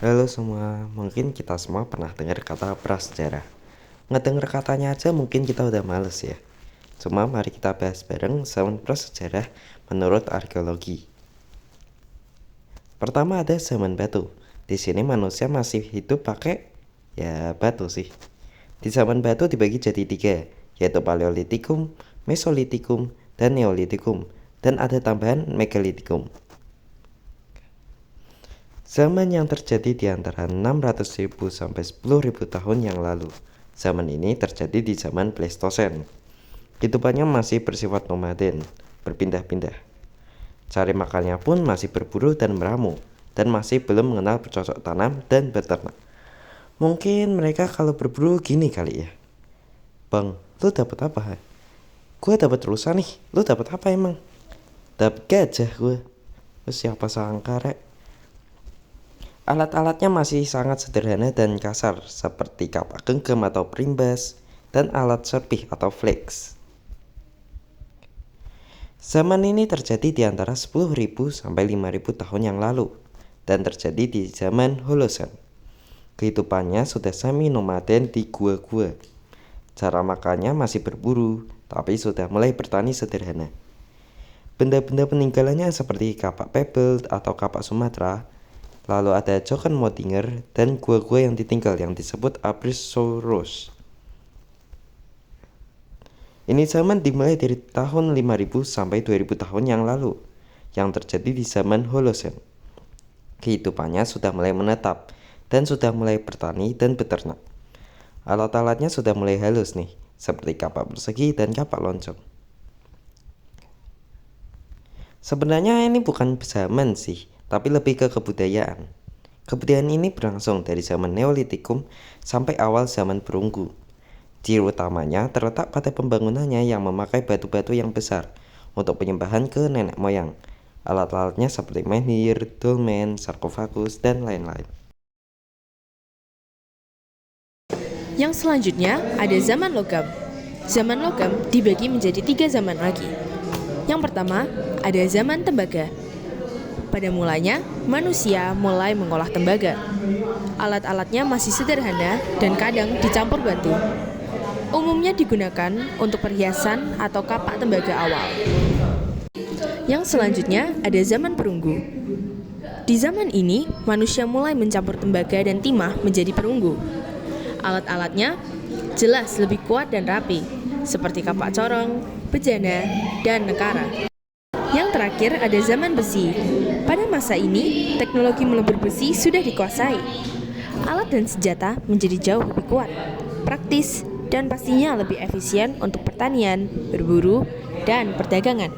Halo semua, mungkin kita semua pernah dengar kata prasejarah. Ngedenger katanya aja mungkin kita udah males ya. Cuma mari kita bahas bareng zaman prasejarah menurut arkeologi. Pertama ada zaman batu. Di sini manusia masih hidup pakai batu sih. Di zaman batu dibagi jadi 3, yaitu Paleolitikum, Mesolitikum, dan Neolitikum. Dan ada tambahan Megalitikum. Zaman yang terjadi di antara 600.000 sampai 10.000 tahun yang lalu. Zaman ini terjadi di zaman Pleistosen. Kehidupannya masih bersifat nomaden, berpindah-pindah. Cari makannya pun masih berburu dan meramu, dan masih belum mengenal bercocok tanam dan beternak. Mungkin mereka kalau berburu gini kali ya. Bang, lu dapat apa? Gue dapat rusa nih, lu dapat apa emang? Dapat gajah gue. Siapa sangka rek. Alat-alatnya masih sangat sederhana dan kasar, seperti kapak genggam atau perimbas, dan alat serpih atau flex. Zaman ini terjadi di antara 10.000 sampai 5.000 tahun yang lalu, dan terjadi di zaman Holosen. Kehidupannya sudah semi-nomaden di gua-gua. Cara makannya masih berburu, tapi sudah mulai bertani sederhana. Benda-benda peninggalannya seperti kapak pebble atau kapak Sumatera. Lalu ada Jochen Motinger dan gua-gua yang ditinggal yang disebut Abrisoros. Ini zaman dimulai dari tahun 5000 sampai 2000 tahun yang lalu, yang terjadi di zaman Holosen. Kehidupannya sudah mulai menetap dan sudah mulai bertani dan beternak. Alat-alatnya sudah mulai halus nih, seperti kapak persegi dan kapak lonceng. Sebenarnya ini bukan zaman sih, tapi lebih ke kebudayaan. Kebudayaan ini berlangsung dari zaman Neolitikum sampai awal zaman perunggu. Ciri utamanya terletak pada pembangunannya yang memakai batu-batu yang besar untuk penyembahan ke nenek moyang. Alat-alatnya seperti menhir, dolmen, sarkofagus, dan lain-lain. Yang selanjutnya ada zaman logam. Zaman logam dibagi menjadi 3 zaman lagi. Yang pertama ada zaman tembaga. Pada mulanya, manusia mulai mengolah tembaga. Alat-alatnya masih sederhana dan kadang dicampur batu. Umumnya digunakan untuk perhiasan atau kapak tembaga awal. Yang selanjutnya ada zaman perunggu. Di zaman ini, manusia mulai mencampur tembaga dan timah menjadi perunggu. Alat-alatnya jelas lebih kuat dan rapi, seperti kapak corong, bejana, dan nekara. Yang terakhir ada zaman besi. Pada masa ini, teknologi melebur besi sudah dikuasai. Alat dan senjata menjadi jauh lebih kuat, praktis, dan pastinya lebih efisien untuk pertanian, berburu, dan perdagangan.